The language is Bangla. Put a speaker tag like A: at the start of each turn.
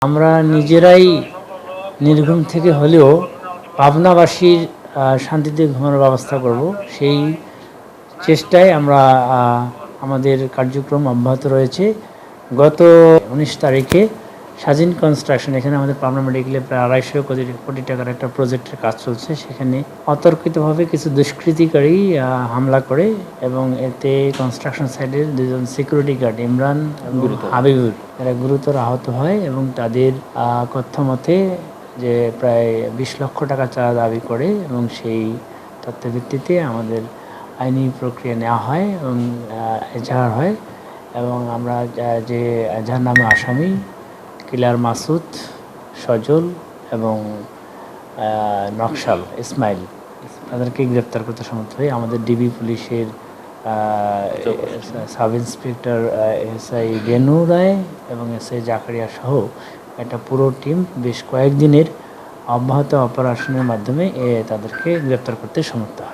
A: আমরা নিজেরাই নির্ঘুম থেকে হলেও পাবনাবাসীর শান্তিতে ঘুমানোর ব্যবস্থা করব, সেই চেষ্টায় আমরা আমাদের কার্যক্রম অব্যাহত রয়েছে। গত 19 তারিখে স্বাধীন কনস্ট্রাকশন, এখানে আমাদের পাবনা মেডিকেলে প্রায় 250 কোটি টাকার একটা প্রজেক্টের কাজ চলছে। সেখানে অতর্কিতভাবে কিছু দুষ্কৃতিকারী হামলা করে এবং এতে কনস্ট্রাকশন সাইটের দুজন সিকিউরিটি গার্ড ইমরান এবং হাবিবুর এরা গুরুতর আহত হয় এবং তাদের কথা মতে যে প্রায় 20 লক্ষ টাকা চাঁদা দাবি করে এবং সেই তথ্যের ভিত্তিতে আমাদের আইনি প্রক্রিয়া নেওয়া হয় এবং এজাহার হয় এবং আমরা যে এজাহার নামে আসামি কিলার মাসুদ, সজল এবং নকশাল ইসমাইল, তাদেরকে গ্রেপ্তার করতে সমর্থ হই। আমাদের ডিবি পুলিশের সাব ইন্সপেক্টর এসআই রেনু রায় এবং এসআই জাকারিয়া সহ একটা পুরো টিম বেশ কয়েকদিনের অব্যাহত অপারেশনের মাধ্যমে তাদেরকে গ্রেপ্তার করতে সমর্থ হয়।